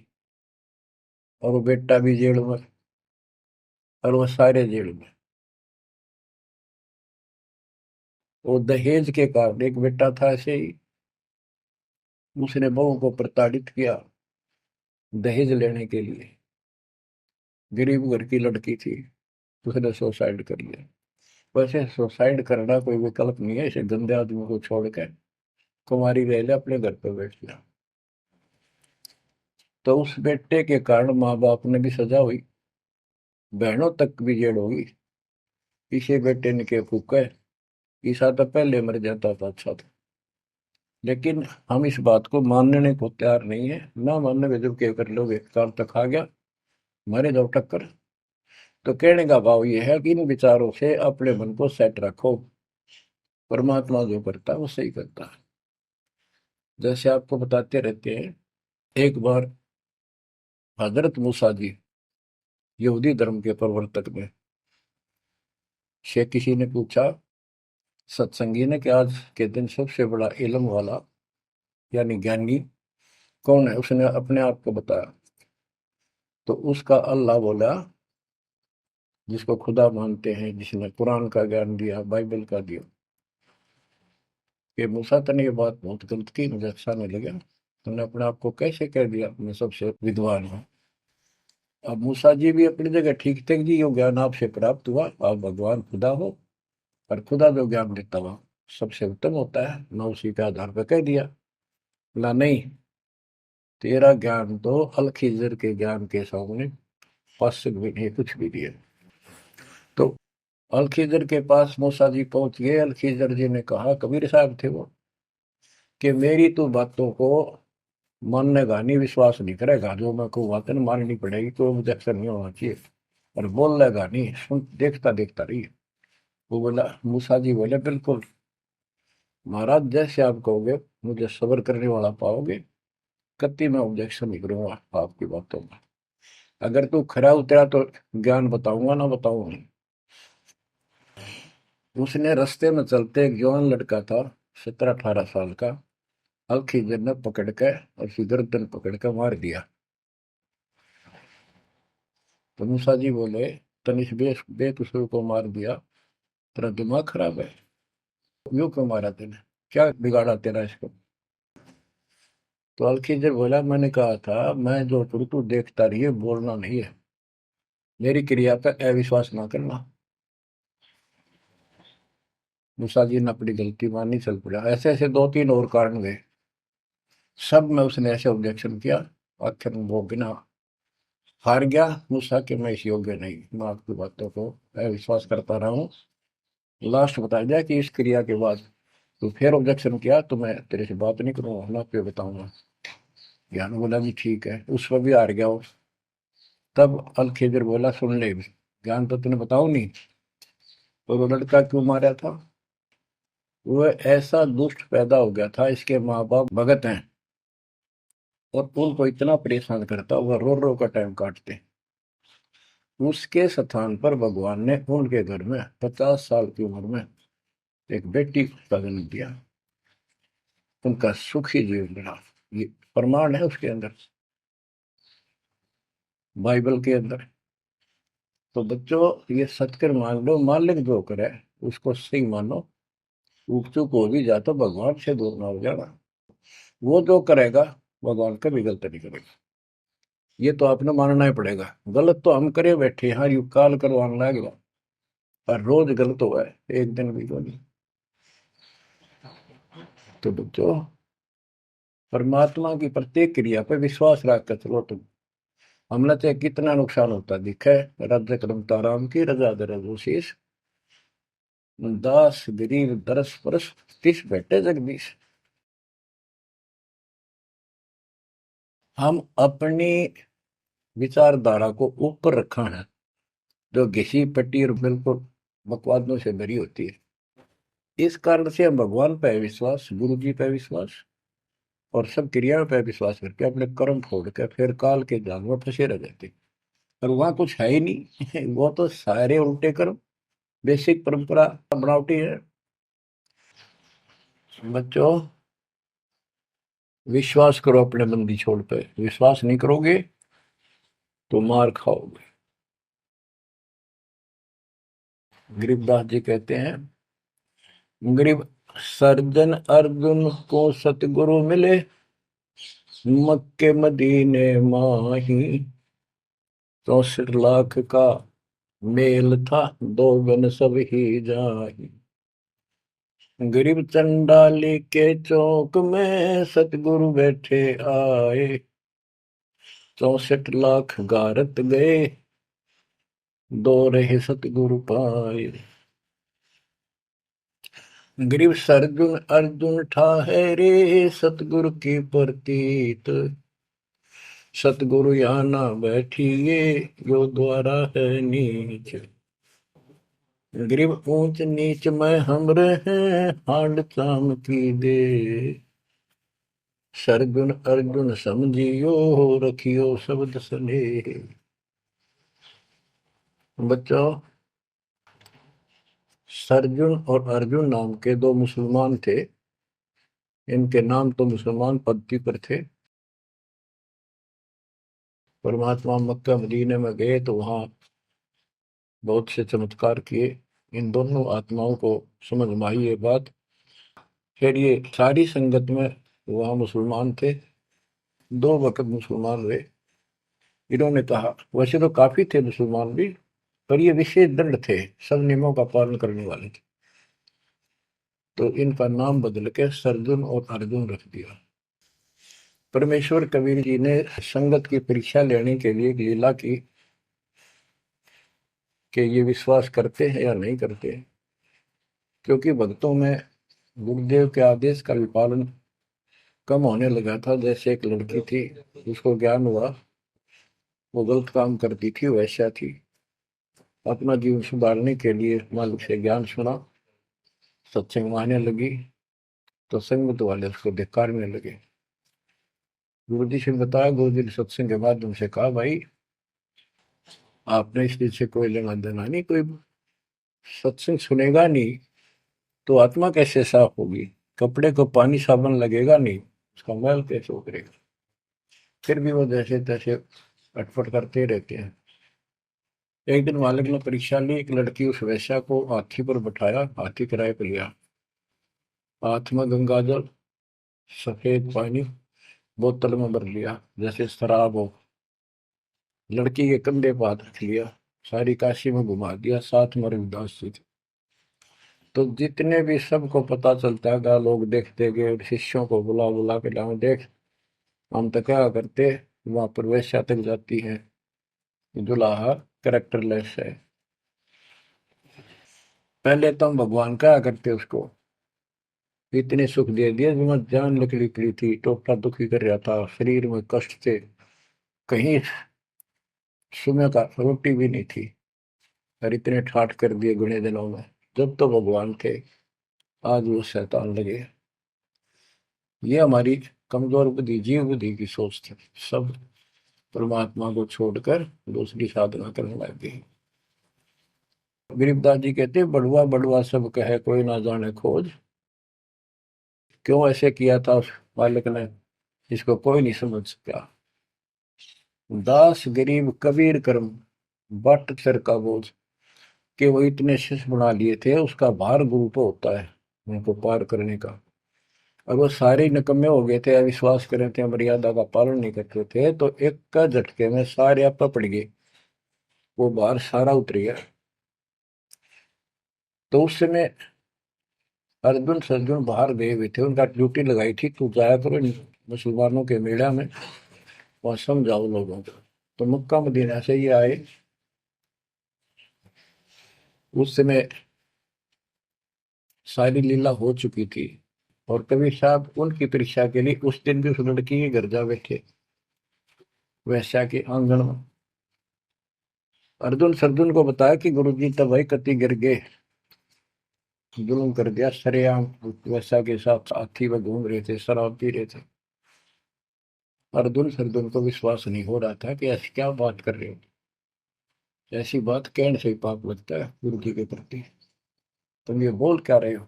और वो बेटा भी जेल में, और वो सारे जेल में। वो दहेज के कारण, एक बेटा था ऐसे ही, उसने बहू को प्रताड़ित किया दहेज लेने के लिए, गरीब घर की लड़की थी, उसने सुसाइड कर लिया। वैसे सुसाइड करना कोई विकल्प नहीं है, इसे गंदे आदमी को छोड़ के कुमारी रह ले, अपने घर पे बैठ जा। तो उस बेटे के कारण माँ बाप ने भी सजा हुई, बहनों तक भी जेल होगी। इसे बेटे ने के फूका है, ईसा तो पहले मर जाता था अच्छा था। लेकिन हम इस बात को मानने को तैयार नहीं है, ना मानने में जब क्या कर लोगे, काल तक आ गया, मारे जाओ टक्कर। तो कहने का भाव यह है कि इन विचारों से अपने मन को सेट रखो, परमात्मा जो करता है वो सही करता है। जैसे आपको बताते रहते हैं, एक बार हजरत मूसा जी, यहूदी धर्म के प्रवर्तक में, से किसी ने पूछा सत्संगी ने कि आज के दिन सबसे बड़ा इल्म वाला यानी ज्ञानी कौन है, उसने अपने आप को बताया। तो उसका अल्लाह बोला, जिसको खुदा मानते हैं, जिसने कुरान का ज्ञान दिया, बाइबल का दिया। ये मूसा ने ये बात बहुत गलत की, मुझे अच्छा नहीं लगा, तुमने अपने आप को कैसे कह दिया मैं सबसे विद्वान हूँ। अब मूसा जी भी अपनी जगह ठीक थे जी, यो ज्ञान आपसे प्राप्त हुआ, आप भगवान खुदा हो, और खुदा जो ज्ञान देता हुआ सबसे उत्तम होता है, मैं उसी के आधार पर कह दिया। बोला नहीं, तेरा ज्ञान तो अल खिजर के ज्ञान के सामने फंस भी नहीं, कुछ भी नहीं है। तो अलखिजर के पास मूसा जी पहुंच गए। अलखिजर जी ने कहा, कबीर साहब थे वो, कि मेरी तो बातों को माननेगा नहीं, विश्वास नहीं करेगा, जो मैं कहूँ बातें माननी पड़ेगी, कोई ऑब्जेक्शन नहीं होना चाहिए, और बोल लेगा नहीं, सुन देखता देखता रही। वो बोला, मूसा जी बोले, बिल्कुल महाराज, जैसे आप कहोगे, मुझे सब्र करने वाला पाओगे, कति मैं ऑब्जेक्शन नहीं करूंगा आपकी बातों में। अगर तू खरा उतरा तो ज्ञान बताऊंगा, ना बताऊंगा। उसने रास्ते में चलते एक जवान लड़का था, 17-18 साल का, अलखिजर ने पकड़ के और उसकी गर्दन पकड़ के मार दिया। तो मूसा जी बोले, तनिष बेकसूर को मार दिया, तेरा दिमाग खराब है, यूं क्यों मारा तेने, क्या बिगाड़ा तेरा इसको। तो अलखिजर बोला, मैंने कहा था मैं जो करूँ तू देखता रहिए, बोलना नहीं है, मेरी क्रिया पर अविश्वास ना करना। मूसा जी ने अपनी गलती मानी, चल पड़ा। ऐसे ऐसे 2-3 और कारण गए, सब में उसने ऐसे ऑब्जेक्शन किया। आखिर में वो बिना हार गया। मूसा कि मैं इस योग्य नहीं, मैं आपकी बातों को अविश्वास करता रहा हूँ। लास्ट बता दिया कि इस क्रिया के बाद तो फिर ऑब्जेक्शन किया तो मैं तेरे से बात नहीं करूंगा, ना पे बताऊंगा। ज्ञान बोला जी ठीक है, उस पर भी हार गया वो। तब अलखिजर बोला, सुन ले, ज्ञान तो तूने बताओ नहीं, तो वो लड़का क्यों मारा था। वो ऐसा दुष्ट पैदा हो गया था, इसके माँ बाप भगत हैं, और उनको इतना परेशान करता, वह रो रो का टाइम काटते। उसके स्थान पर भगवान ने उनके घर में 50 साल की उम्र में एक बेटी का जन्म दिया। उनका सुखी जीवन रहा। ये प्रमाण है उसके अंदर, बाइबल के अंदर। तो बच्चों, ये सत्कर मान लो, मालिक जो करे उसको सही मानो। ऊक चूक हो भी जाए तो भगवान से दूर ना हो जाना। वो जो करेगा भगवान कभी गलत नहीं करेगा, ये तो आपने मानना ही पड़ेगा। गलत तो हम करे बैठे, हाँ यू काल करवाने लग गया, पर रोज गलत हुआ है, एक दिन भी तो नहीं। तो बच्चों, परमात्मा की प्रत्येक क्रिया पे विश्वास रख कर चलो तुम। हमने चाहे कितना नुकसान होता दिखे, राज्य करमता राम की रजा दरशीष, दास गरीब दरस परस, तिस बैठे जगदीश। हम अपनी विचारधारा को ऊपर रखा है, जो घिसी पट्टी और बिल्कुल बकवादों से भरी होती है। इस कारण से हम भगवान पे विश्वास, गुरु जी पे विश्वास, और सब क्रियाओं पे विश्वास करके अपने कर्म छोड़ के फिर काल के जाल में फंसे रह जाते। और वहां कुछ है ही नहीं वो तो सारे उल्टे कर्म, बेसिक परंपरा बनावटी है। बच्चों, विश्वास करो अपने बंदी छोड़ पे, विश्वास नहीं करोगे तो मार खाओगे। गरीबदास जी कहते हैं, गरीब सर्जन अर्जुन को सतगुरु मिले, मक्के मदीने माही, 64 लाख का मेल था, दो गन सब ही जाही। गरीब चंडाली के चौक में सतगुरु बैठे आए, 64 लाख गारत गए, दो रहे सतगुरु पाए। गरीब सरजुन अर्जुन ठाहरे, सतगुरु की प्रतीत, सतगुरु यहाँ ना बैठिए, यो द्वारा है नीच। गरीब ऊंच नीच में हम रहे, हांड चाम की दे, सरगुन अर्जुन समझियो, रखियो शब्द सने। बच्चों, सरजुन और अर्जुन नाम के दो मुसलमान थे। इनके नाम तो मुसलमान पद्धति पर थे। परमात्मा मक्का मदीने में गए तो वहां बहुत से चमत्कार किए। इन दोनों आत्माओं को समझ में आई ये बात। फिर ये सारी संगत में वहां मुसलमान थे, 2 वक्त मुसलमान रहे। इन्होंने कहा, वैसे तो काफी थे मुसलमान भी, पर ये विशेष दृढ़ थे, सब नियमों का पालन करने वाले थे। तो इनका नाम बदल के सरजुन और अर्जुन रख दिया। परमेश्वर कबीर जी ने संगत की परीक्षा लेने के लिए एक लीला की। कि ये विश्वास करते हैं या नहीं करते हैं। क्योंकि भक्तों में गुरुदेव के आदेश का भी पालन कम होने लगा था। जैसे एक लड़की थी, उसको ज्ञान हुआ वो गलत काम करती थी, वैसा थी। अपना जीवन सुधारने के लिए मालिक से ज्ञान सुना, सत्संग में आने लगी, तो संगत वाले उसको धिक्कारने लगे। गुरु जी से बताया, गुरु जी ने सत्संग के माध्यम से कहा, भाई आपने इस चीज से कोई लेना देना नहीं, कोई सत्संग सुनेगा नहीं तो आत्मा कैसे साफ होगी, कपड़े को पानी साबुन लगेगा नहीं, उसका मैल कैसे उतरेगा। फिर भी वो जैसे तैसे अटपट करते रहते हैं। एक दिन मालिक ने परीक्षा ली, एक लड़की उस वैश्या को हाथी पर बैठाया, हाथी किराए पर लिया, हाथ में गंगा जल, सफेद पानी बोतल में भर लिया जैसे शराब हो। लड़की के कंधे पर हाथ रख लिया, सारी काशी में घुमा दिया, साथ में रविदास जी थे। तो जितने भी सबको पता चलता है, लोग देखते गए, शिष्यों को बुला बुला के लाओ, देख हम तो क्या करते, वहां पर वैश्या तक जाती है, दुल्हा करेक्टरलेस है। पहले तो हम भगवान क्या करते उसको, इतने सुख दे दिए, मैं जान निकली निकली थी, टोटा दुखी कर रहा था, शरीर में कष्ट थे, कहीं सुबह का रोटी भी नहीं थी, और इतने ठाठ कर दिए गुने दिनों में। जब तो भगवान थे, आज वो शैतान लगे। ये हमारी कमजोर बुद्धि, जीव बुद्धि की सोच थी। सब परमात्मा को छोड़कर दूसरी साधना करने लग गई। गरीबदास जी कहते, बड़ुआ बड़ुआ सब कहे कोई ना जाने खोज। क्यों ऐसे किया था उस बालक ने, इसको कोई नहीं समझ सका। दास गरीब कबीर कर्म, बट सर का बोझ। कि वो इतने शिष्य बना लिए थे, उसका भार गुरु पे होता है उनको पार करने का। और वो सारे निकम्मे हो गए थे, अविश्वास कर रहे थे, मर्यादा का पालन नहीं करते थे, तो एक का झटके में सारे आपा पड़ गए, वो भार सारा उतर गया। तो उस समय अर्जुन सर्जुन बाहर गए हुए थे, उनका ड्यूटी लगाई थी, तू जाया करो मुसलमानों के मेला में, वहां समझाओ लोगों को। तो मक्का मदीना से ये आए। उस समय सारी लीला हो चुकी थी, और कबीर साहब उनकी परीक्षा के लिए उस दिन भी उस लड़की के घर जा बैठे, वैश्या के आंगन में। अर्जुन सर्जुन को बताया कि गुरुजी तब भाई कति गिर गए, जुल्म कर दिया सरेआम, वैश्या के साथ साथी में घूम रहे थे, शराब पी रहे थे। अर्जुन सर्जुन को विश्वास नहीं हो रहा था कि ऐसी क्या बात कर रहे हो, ऐसी बात कहने से ही पाप लगता है गुरु जी के प्रति, तुम ये बोल क्या रहे हो।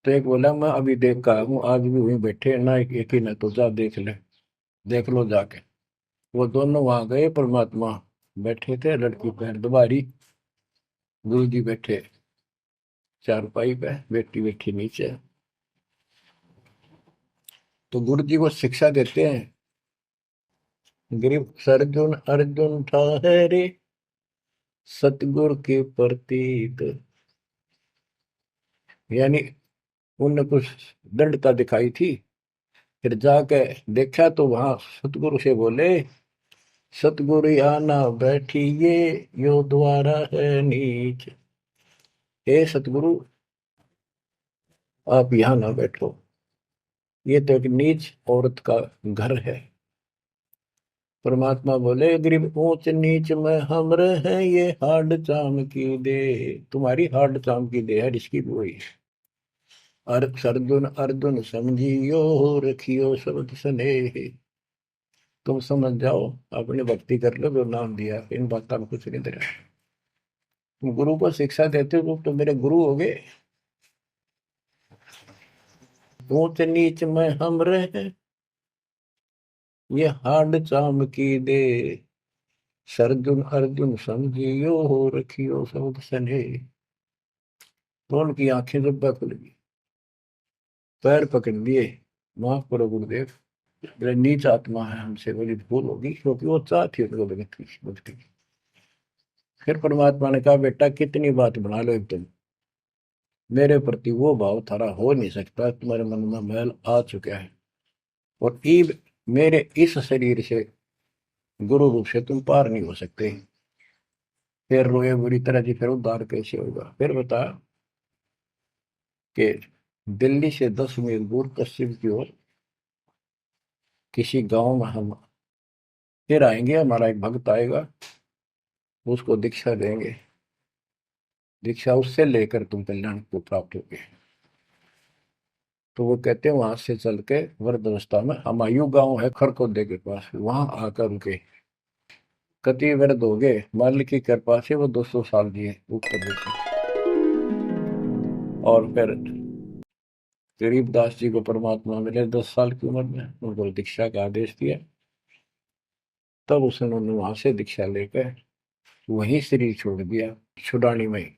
तो एक बोला, मैं अभी देख का हूँ, आज भी वहीं बैठे ना, एक ही ना, तो जा देख ले, देख लो जाके। वो दोनों वहां गए, परमात्मा बैठे थे, लड़की पैर दुबारी, गुरु जी बैठे चारपाई पे, बेटी बैठी नीचे। तो गुरु जी को शिक्षा देते हैं, गिरिव सर्जुन अर्जुन ठहरे, सतगुरु के प्रतीत। यानी उनने कुछ दृढ़ता दिखाई थी, फिर जाके देखा तो वहां सतगुरु से बोले, सतगुरु आना बैठिए, यो द्वारा है नीच। हे सतगुरु, आप यहाँ ना बैठो, ये तो एक नीच औरत का घर है। परमात्मा बोले, गरीब ऊंच नीच में हम रहे, ये हाड चाम की दे, तुम्हारी हाड चाम की दे है, इसकी भी वही है। अर्जुन अर्जुन समझियो, रखियो शब्द स्नेह। तुम समझ जाओ, अपनी भक्ति कर लो, जो नाम दिया, इन बातों में कुछ नहीं दे रहा। तुम गुरु को शिक्षा देते हो तो मेरे गुरु हो गए। ऊंच नीच में हम रहे, ये हाड चाम की दे, सरजुन अर्जुन समझियो, रखियो शब्द स्नेह। तो उनकी आंखें जब खुल गई, पैर पकड़ लिए, माफ करो गुरुदेव, मेरे नीच आत्मा है, हमसे बड़ी भूल होगी, क्योंकि वो चाहती उनको भक्ति। फिर परमात्मा ने कहा, बेटा कितनी बात बना लो, एक दिन मेरे प्रति वो भाव थारा हो नहीं सकता, तुम्हारे मन में मैल आ चुका है, और ईब मेरे इस शरीर से गुरु रूप से तुम पार नहीं हो सकते। फिर रोए बुरी तरह जी, फिर उद्धार कैसे होगा? फिर बता कि दिल्ली से 10 मील दूर पश्चिम की ओर किसी गांव में हम फिर आएंगे, हमारा एक भक्त आएगा, उसको दीक्षा देंगे, दीक्षा उससे लेकर तुम कल्याण को प्राप्त होगे। तो वो कहते हैं वहां से चल के वृद्ध अवस्था में अमायु गांव है खरखोदे के पास, वहां आकर के कति वृद्ध हो गए, मालिक की कृपा से वो 200 साल जिए ऊपर नीचे। और फिर गरीबदास जी को परमात्मा मिले 10 साल की उम्र में, उनको दीक्षा का आदेश दिया। तब उन्होंने वहां से दीक्षा लेकर वहीं शरीर छोड़ दिया, छुड़ानी में।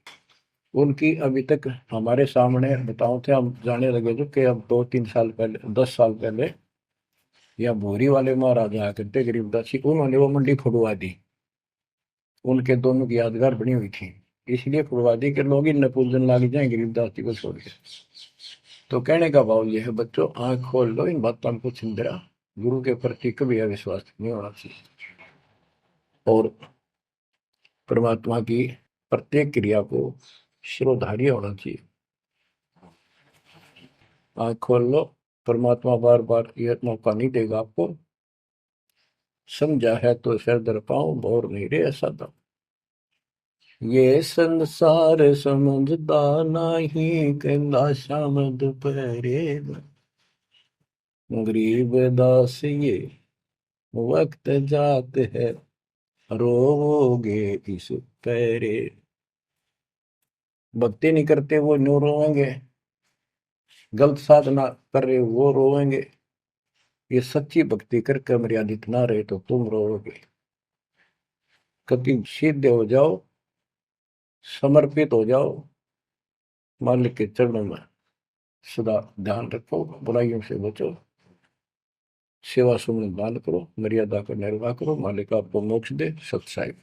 उनकी अभी तक हमारे सामने बताओ थे, हम जाने लगे थे कि अब 2-3 साल पहले, 10 साल पहले, या भोरी वाले महाराज आया करते गरीबदास जी, उन्होंने वो मंडी फुड़वा दी। उनके दोनों की यादगार बनी हुई थी, इसलिए फुड़वा दी कि लोग इन पूजन लाग जाए गरीबदास जी को छोड़ के। तो कहने का भाव यह है बच्चों, आंख खोल लो, इन बातों को चिंतरा, गुरु के प्रति कभी अविश्वास नहीं होना चाहिए, और परमात्मा की प्रत्येक क्रिया को शिरोधार्य होना चाहिए। आंख खोल लो, परमात्मा बार बार यह मौका नहीं देगा आपको। समझा है तो सिर दर पाऊं, भोर नहीं रे ऐसा था। ये संसार समझदा नहीं, कहंदा शाम दोपहरे गरीब दास ये वक्त जात है, रोओगे इस पैरे। भक्ति नहीं करते वो न्यू रोएंगे, गलत साधना कर रहे वो रोएंगे। ये सच्ची भक्ति करके मर्यादित ना रहे तो तुम रोओगे। कभी सीधे हो जाओ, समर्पित हो जाओ, मालिक के चरणों में सदा ध्यान रखो, बुराइयों से बचो, सेवा सुमन दान करो, मर्यादा का निर्वाह करो, मालिक आपको मोक्ष दे। सत साहिब।